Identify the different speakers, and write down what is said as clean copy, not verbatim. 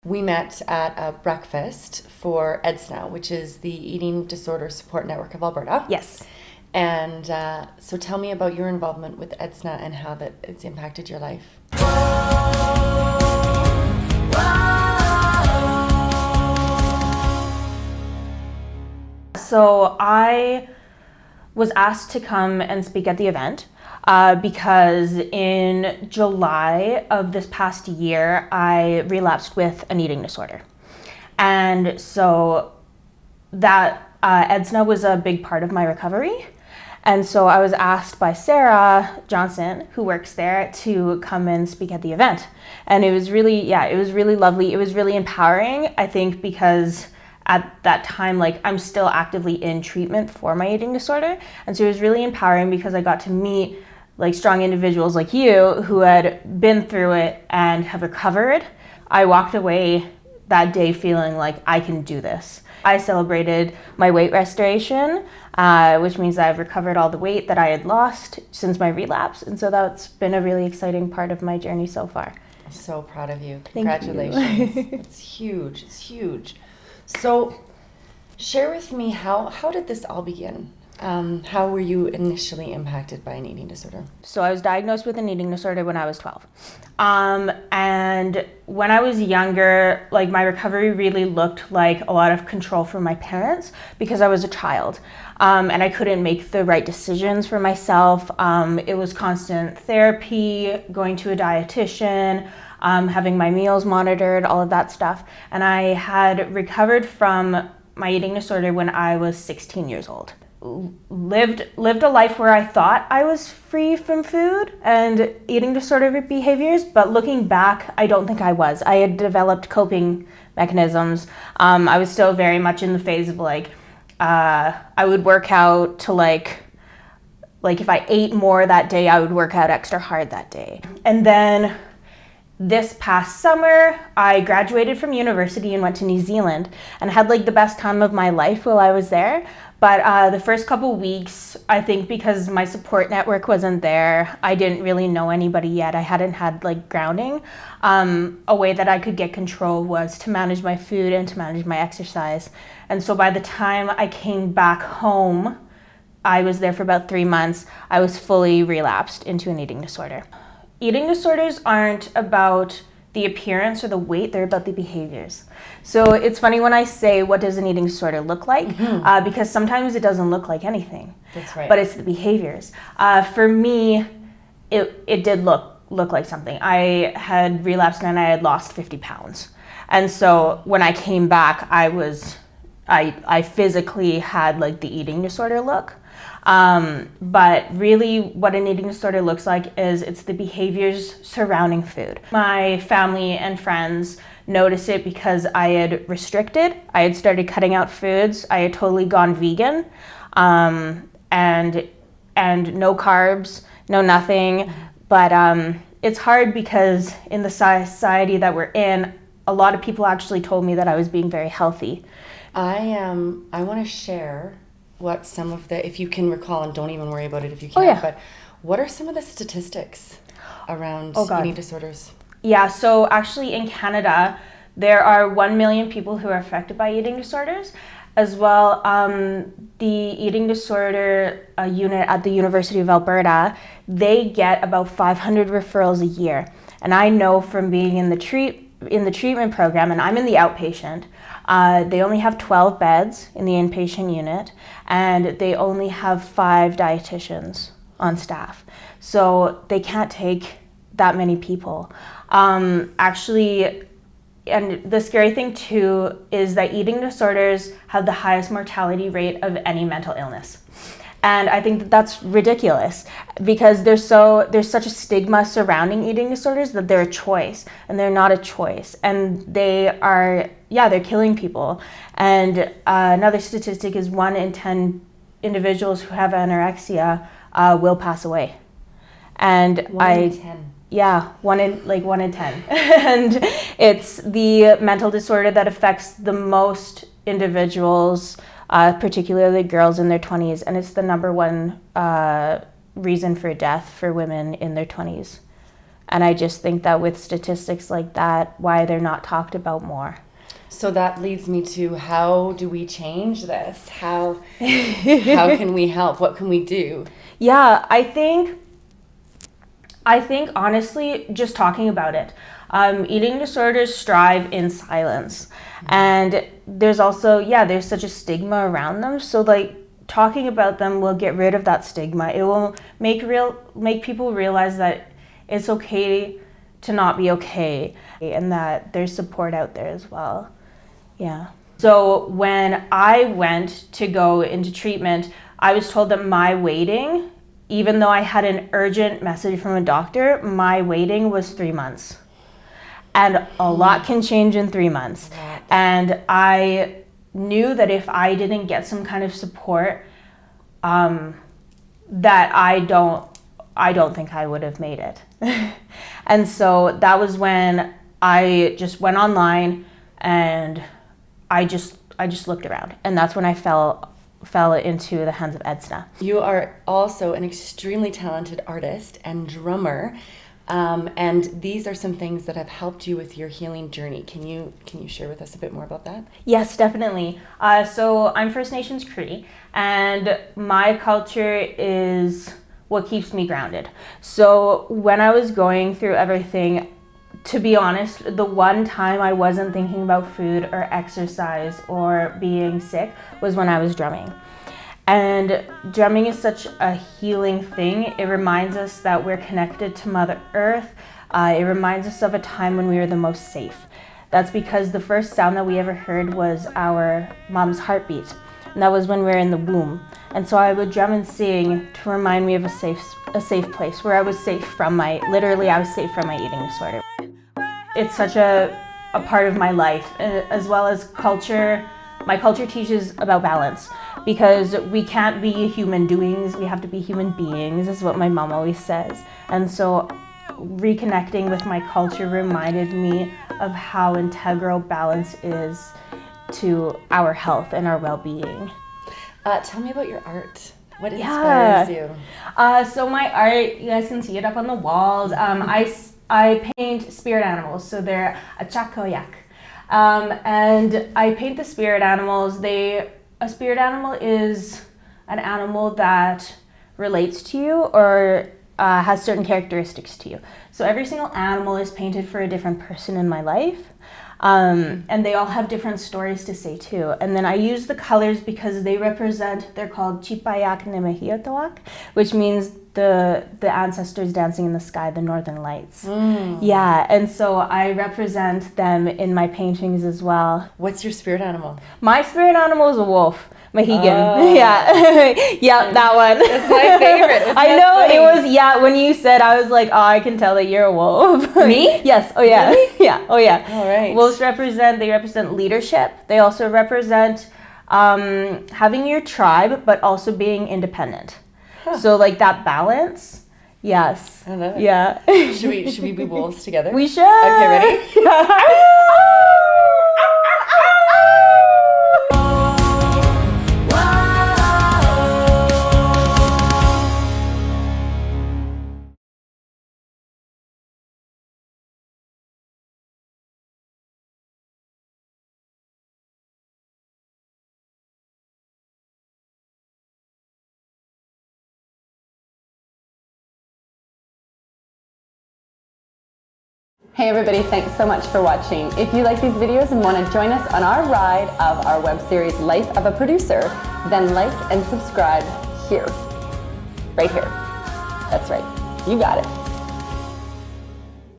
Speaker 1: We met at a breakfast for EDSNA, which is the Eating Disorder Support Network of Alberta.
Speaker 2: Yes.
Speaker 1: And so tell me about your involvement with EDSNA and how that it's impacted your life.
Speaker 2: So I was asked to come and speak at the event because in July of this past year, I relapsed with an eating disorder. And so that EDSNA was a big part of my recovery. And so I was asked by Sarah Johnson, who works there, to come and speak at the event. And it was really, it was really lovely. It was really empowering, I think, because at that time, I'm still actively in treatment for my eating disorder. And so it was really empowering because I got to meet strong individuals like you who had been through it and have recovered. I walked away that day feeling like I can do this. I celebrated my weight restoration, which means that I've recovered all the weight that I had lost since my relapse. And so that's been a really exciting part of my journey so far.
Speaker 1: So proud of you.
Speaker 2: Congratulations.
Speaker 1: Thank you. It's huge. It's huge. So share with me, how did this all begin? How were you initially impacted by an eating disorder?
Speaker 2: So I was diagnosed with an eating disorder when I was 12. And when I was younger, my recovery really looked like a lot of control from my parents because I was a child. And I couldn't make the right decisions for myself. It was constant therapy, going to a dietitian, having my meals monitored, all of that stuff. And I had recovered from my eating disorder when I was 16 years old. Lived a life where I thought I was free from food and eating disorder behaviors, but looking back, I don't think I was. I had developed coping mechanisms. I was still very much in the phase of I would work out to if I ate more that day, I would work out extra hard that day. And then this past summer, I graduated from university and went to New Zealand and had the best time of my life while I was there. But the first couple weeks, I think because my support network wasn't there, I didn't really know anybody yet. I hadn't had grounding. A way that I could get control was to manage my food and to manage my exercise. And so by the time I came back home, I was there for about 3 months, I was fully relapsed into an eating disorder. Eating disorders aren't about the appearance or the weight, they're about the behaviors. So it's funny when I say, what does an eating disorder look like? Because sometimes it doesn't look like anything.
Speaker 1: That's right.
Speaker 2: But it's the behaviors. For me, it did look like something. I had relapsed and I had lost 50 pounds. And so when I came back, I physically had the eating disorder look. But really what an eating disorder looks like is it's the behaviors surrounding food. My family and friends noticed it because I had restricted. I had started cutting out foods. I had totally gone vegan, and no carbs, no nothing. But it's hard because in the society that we're in, a lot of people actually told me that I was being very healthy.
Speaker 1: I want to share what some of the, if you can recall, and don't even worry about it if you can't, but what are some of the statistics around eating disorders?
Speaker 2: Yeah, so actually in Canada, there are 1 million people who are affected by eating disorders. As well, the eating disorder unit at the University of Alberta, they get about 500 referrals a year. And I know from being in the treatment program, and I'm in the outpatient, they only have 12 beds in the inpatient unit, and they only have 5 dietitians on staff. So they can't take that many people. Actually, and the scary thing too is that eating disorders have the highest mortality rate of any mental illness. And I think that that's ridiculous because there's such a stigma surrounding eating disorders that they're a choice, and they're not a choice. And they're killing people. And another statistic is 1 in 10 individuals who have anorexia will pass away. And
Speaker 1: 1 in 10.
Speaker 2: Yeah, 1 in 10. And it's the mental disorder that affects the most individuals, particularly girls in their 20s, and it's the number 1 reason for death for women in their 20s. And I just think that with statistics like that, why they're not talked about more.
Speaker 1: So that leads me to, how do we change this? How can we help? What can we do?
Speaker 2: Yeah, I think honestly, just talking about it. Eating disorders thrive in silence. And there's also, there's such a stigma around them. So like talking about them will get rid of that stigma. It will make people realize that it's okay to not be okay, and that there's support out there as well. Yeah. So when I went to go into treatment, I was told that my waiting, even though I had an urgent message from a doctor, my waiting was 3 months. And a lot can change in 3 months. And I knew that if I didn't get some kind of support, that I don't think I would have made it. And so that was when I just went online and I just looked around, and that's when I fell into the hands of Edsna.
Speaker 1: You are also an extremely talented artist and drummer, and these are some things that have helped you with your healing journey. Can you share with us a bit more about that?
Speaker 2: Yes, definitely. So I'm First Nations Cree, and my culture is what keeps me grounded. So when I was going through everything, to be honest, the one time I wasn't thinking about food or exercise or being sick was when I was drumming. And drumming is such a healing thing. It reminds us that we're connected to Mother Earth. It reminds us of a time when we were the most safe. That's because the first sound that we ever heard was our mom's heartbeat. And that was when we were in the womb. And so I would drum and sing to remind me of a safe place where I was safe from I was safe from my eating disorder. It's such a part of my life, as well as culture. My culture teaches about balance, because we can't be human doings, we have to be human beings, is what my mom always says. And so reconnecting with my culture reminded me of how integral balance is to our health and our well-being.
Speaker 1: Tell me about your art. What inspires you?
Speaker 2: So my art, you guys can see it up on the walls. I paint spirit animals, so they're a chakoyak. And I paint the spirit animals. A spirit animal is an animal that relates to you or has certain characteristics to you. So every single animal is painted for a different person in my life. And they all have different stories to say too. And then I use the colors because they're called Chipayak Nemehiotawak, which means the ancestors dancing in the sky, the northern lights. Yeah, and so I represent them in my paintings as well.
Speaker 1: What's your spirit animal?
Speaker 2: My spirit animal is a wolf. Mohegan. Oh. Yeah, that one.
Speaker 1: It's my favorite.
Speaker 2: I know, funny? It was, when you said, I was like, oh, I can tell that you're a wolf.
Speaker 1: Me?
Speaker 2: Yes, oh yeah. Really? Yeah, oh yeah.
Speaker 1: All right.
Speaker 2: Wolves represent leadership. They also represent having your tribe, but also being independent. Huh. So like that balance. Yes.
Speaker 1: I love it.
Speaker 2: Yeah.
Speaker 1: Should we be wolves together?
Speaker 2: We should.
Speaker 1: Okay, ready?
Speaker 3: Hey everybody, thanks so much for watching. If you like these videos and want to join us on our ride of our web series Life of a Producer, then like and subscribe here. Right here. That's right. You got it.